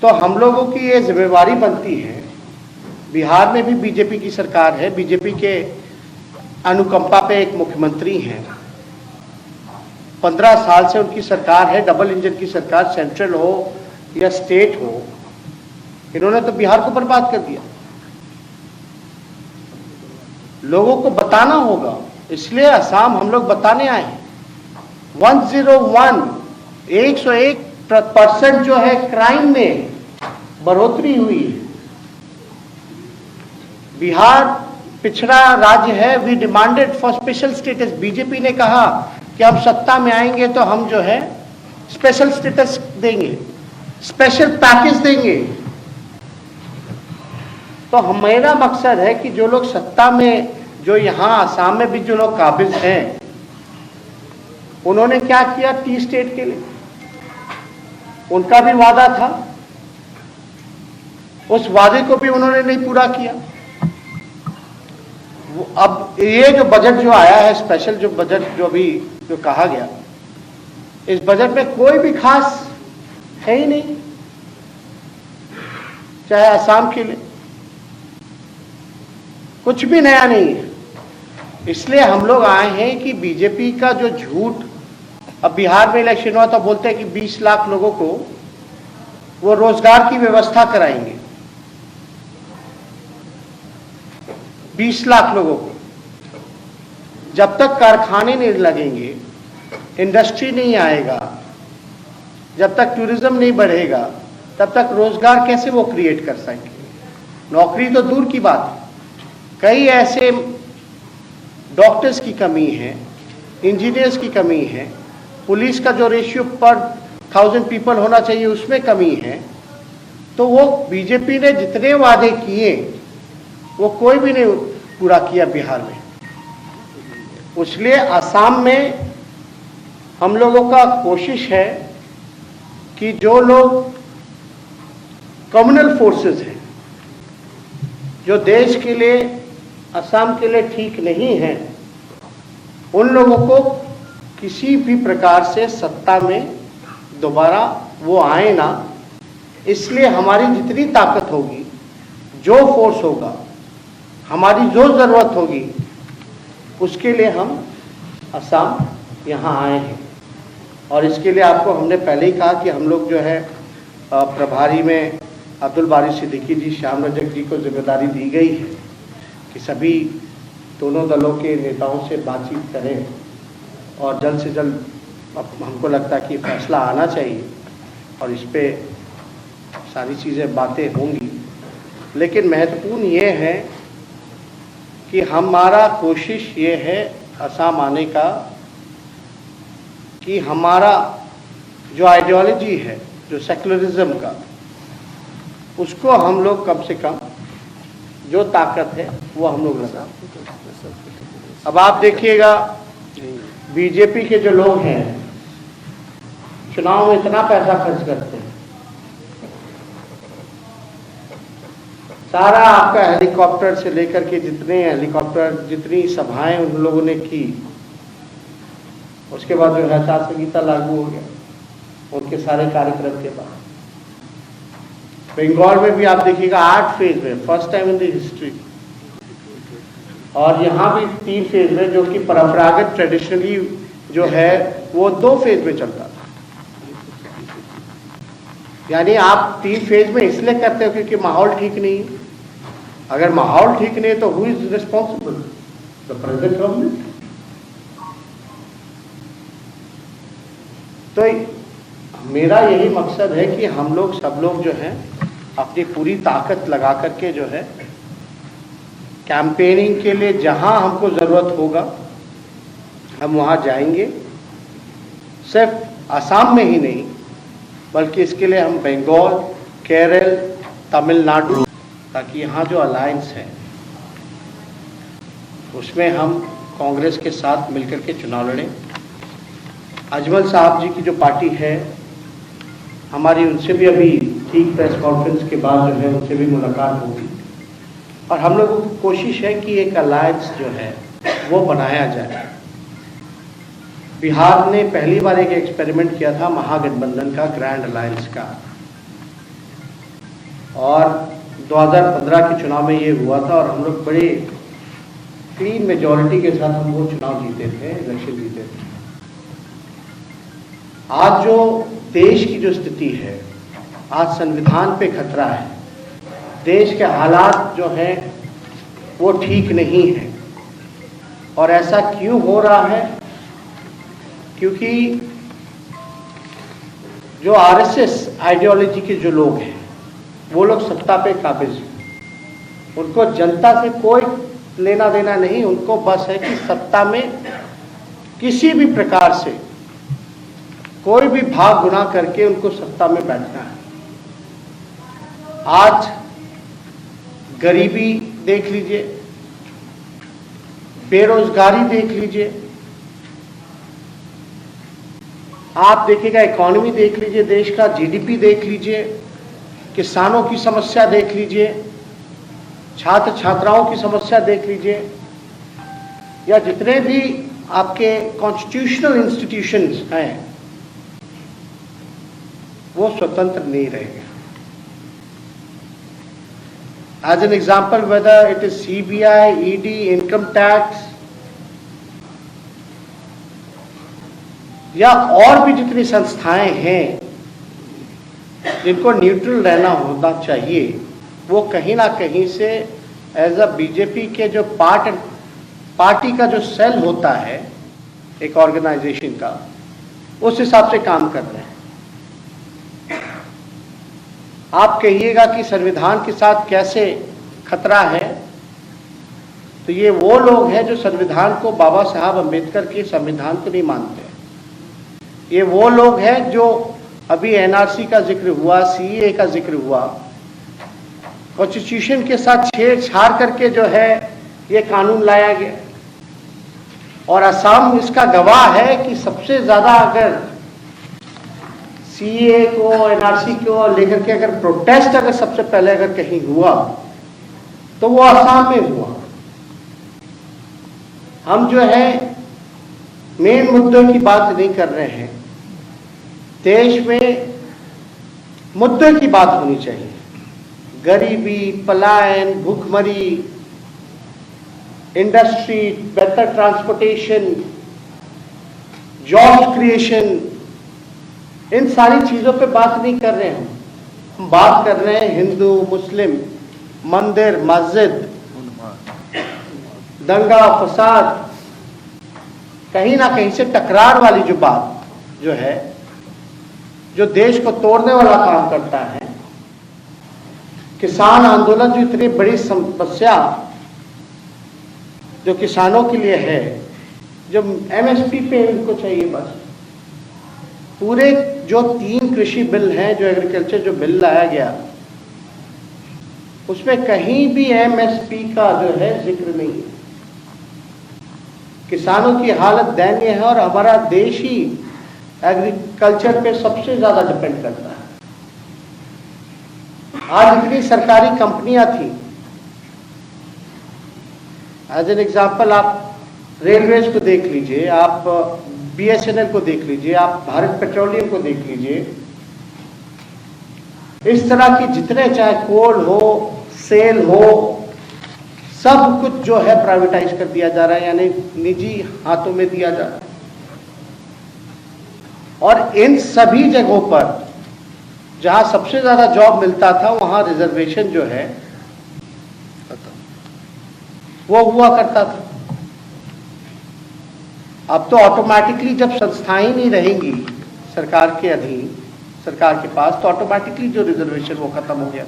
तो हम लोगों की ये जिम्मेवारी बनती है, बिहार में भी बीजेपी की सरकार है, बीजेपी के अनुकंपा पे एक मुख्यमंत्री हैं, 15 साल से उनकी सरकार है, डबल इंजन की सरकार, सेंट्रल हो या स्टेट हो, इन्होंने तो बिहार को बर्बाद कर दिया। लोगों को बताना होगा, इसलिए असम हम लोग बताने आए हैं। 101% जो है क्राइम में बढ़ोतरी हुई है। बिहार पिछड़ा राज्य है। We demanded for special status. BJP ने कहा कि हम सत्ता में आएंगे तो हम जो है स्पेशल स्टेटस देंगे, स्पेशल पैकेज देंगे। तो मेरा मकसद है कि जो लोग सत्ता में, जो यहाँ आसाम में भी जो लोग काबिज हैं, उन्होंने क्या किया टी स्टेट के लिए, उनका भी वादा था, उस वादे को भी उन्होंने नहीं पूरा किया। अब ये जो बजट जो आया है, स्पेशल जो बजट जो कहा गया, इस बजट में कोई भी खास है ही नहीं, चाहे असम के लिए कुछ भी नया नहीं है। इसलिए हम लोग आए हैं कि बीजेपी का जो झूठ, अब बिहार में इलेक्शन हुआ तो बोलते हैं कि 20 लाख लोगों को वो रोजगार की व्यवस्था कराएंगे। 20 लाख लोगों को, जब तक कारखाने नहीं लगेंगे, इंडस्ट्री नहीं आएगा, जब तक टूरिज्म नहीं बढ़ेगा, तब तक रोजगार कैसे वो क्रिएट कर सकेंगे। नौकरी तो दूर की बात है, कई ऐसे डॉक्टर्स की कमी है, इंजीनियर्स की कमी है, पुलिस का जो रेशियो पर 1000 पीपल होना चाहिए उसमें कमी है। तो वो बीजेपी ने जितने वादे किए वो कोई भी नहीं पूरा किया बिहार में। इसलिए असम में हम लोगों का कोशिश है कि जो लोग कम्युनल फोर्सेस हैं, जो देश के लिए, असम के लिए ठीक नहीं है, उन लोगों को किसी भी प्रकार से सत्ता में दोबारा वो आए ना। इसलिए हमारी जितनी ताकत होगी, जो फोर्स होगा, हमारी जो ज़रूरत होगी, उसके लिए हम असम यहाँ आए हैं। और इसके लिए आपको हमने पहले ही कहा कि हम लोग जो है प्रभारी में अब्दुल बारी सिद्दीकी जी, श्याम रजक जी को जिम्मेदारी दी गई है कि सभी दोनों दलों के नेताओं से बातचीत करें और जल्द से जल्द, हमको लगता है कि फैसला आना चाहिए और इस पे सारी चीज़ें बातें होंगी। लेकिन महत्वपूर्ण ये है कि हमारा कोशिश ये है असम आने का कि हमारा जो आइडियोलॉजी है, जो सेकुलरिज्म का, उसको हम लोग कम से कम जो ताकत है वो हम लोग लगा। अब आप देखिएगा बीजेपी के जो लोग हैं चुनाव में इतना पैसा खर्च करते हैं, सारा आपका हेलीकॉप्टर से लेकर के जितने हेलीकॉप्टर, जितनी सभाएं उन लोगों ने की, उसके बाद जो है आचार संहिता लागू हो गया उनके सारे कार्यक्रम के बाद। बंगाल में भी आप देखिएगा 8 फेज में, first time in the history. और यहाँ भी 3 फेज में, जो कि परंपरागत ट्रेडिशनली जो है वो 2 फेज में चलता था। यानी आप 3 फेज में इसलिए करते हो क्योंकि माहौल ठीक नहीं है। अगर माहौल ठीक नहीं है तो who is responsible? The present government. तो मेरा यही मकसद है कि हम लोग, सब लोग जो हैं, अपनी पूरी ताकत लगा करके जो है कैंपेनिंग के लिए जहां हमको ज़रूरत होगा हम वहां जाएंगे। सिर्फ असम में ही नहीं, बल्कि इसके लिए हम बंगाल, केरल, तमिलनाडु, ताकि यहाँ जो अलायंस है उसमें हम कांग्रेस के साथ मिलकर के चुनाव लड़ें। अजमल साहब जी की जो पार्टी है, हमारी उनसे भी अभी ठीक प्रेस कॉन्फ्रेंस के बाद जो है उनसे भी मुलाकात होगी और हम लोगों की कोशिश है कि एक अलायंस जो है वो बनाया जाए। बिहार ने पहली बार एक एक्सपेरिमेंट किया था महागठबंधन का, ग्रैंड अलायंस का। और 2015 के चुनाव में ये हुआ था और हम लोग बड़े क्लीन मेजॉरिटी के साथ हम वो चुनाव जीते थे, इलेक्शन जीते थे। आज जो देश की जो स्थिति है, आज संविधान पे खतरा है, देश के हालात जो हैं वो ठीक नहीं है। और ऐसा क्यों हो रहा है? क्योंकि जो आरएसएस आइडियोलॉजी के जो लोग हैं वो लोग सत्ता पे काबिज हैं। उनको जनता से कोई लेना देना नहीं, उनको बस है कि सत्ता में किसी भी प्रकार से कोई भी भाग गुना करके उनको सत्ता में बैठना है। आज गरीबी देख लीजिए, बेरोजगारी देख लीजिए, आप देखिएगा इकोनॉमी देख लीजिए, देश का जीडीपी देख लीजिए, किसानों की समस्या देख लीजिए, छात्र छात्राओं की समस्या देख लीजिए, या जितने भी आपके कॉन्स्टिट्यूशनल इंस्टीट्यूशंस हैं वो स्वतंत्र नहीं रहेंगे। As an example, whether it is CBI, ED, income tax या और भी जितनी संस्थाएं हैं जिनको न्यूट्रल रहना होना चाहिए, वो कहीं ना कहीं से एज अ बीजेपी के जो पार्टी का जो सेल होता है एक ऑर्गेनाइजेशन का, उस हिसाब से काम कर रहे हैं। आप कहिएगा कि संविधान के साथ कैसे खतरा है, तो ये वो लोग हैं जो संविधान को, बाबा साहब अम्बेडकर के संविधान को नहीं मानते। ये वो लोग हैं जो अभी एनआरसी का जिक्र हुआ, सीए का जिक्र हुआ, कॉन्स्टिट्यूशन के साथ छेड़छाड़ करके जो है ये कानून लाया गया। और असम इसका गवाह है कि सबसे ज्यादा अगर सीए को, एनआरसी को लेकर के अगर प्रोटेस्ट अगर सबसे पहले अगर कहीं हुआ तो वो असम में हुआ। हम जो है मेन मुद्दों की बात नहीं कर रहे हैं, देश में मुद्दों की बात होनी चाहिए। गरीबी, पलायन, भूखमरी, इंडस्ट्री, बेहतर ट्रांसपोर्टेशन, जॉब क्रिएशन, इन सारी चीजों पे बात नहीं कर रहे हैं। हम बात कर रहे हैं हिंदू मुस्लिम, मंदिर मस्जिद, दंगा फसाद, कहीं ना कहीं से टकरार वाली जो बात जो है, जो देश को तोड़ने वाला काम करता है। किसान आंदोलन जो इतनी बड़ी समस्या जो किसानों के लिए है, जो एमएसपी पे इनको चाहिए, बस पूरे जो 3 कृषि बिल हैं, जो एग्रीकल्चर जो बिल लाया गया, उसमें कहीं भी एमएसपी का जो है जिक्र नहीं है। किसानों की हालत दयनीय है और हमारा देश ही एग्रीकल्चर पे सबसे ज्यादा डिपेंड करता है। आज इतनी सरकारी कंपनियां थी, एज एन एग्जाम्पल आप रेलवेज को देख लीजिए, आप बीएसएनएल को देख लीजिए, आप भारत पेट्रोलियम को देख लीजिए। इस तरह की जितने चाहे कोल हो, सेल हो, सब कुछ जो है प्राइवेटाइज कर दिया जा रहा है, यानी निजी हाथों में दिया जा रहा है। और इन सभी जगहों पर जहां सबसे ज्यादा जॉब मिलता था, वहां रिजर्वेशन जो है वो हुआ करता था। अब तो ऑटोमेटिकली जब संस्थाएं नहीं रहेंगी सरकार के अधीन, सरकार के पास, तो ऑटोमेटिकली जो रिजर्वेशन वो खत्म हो गया।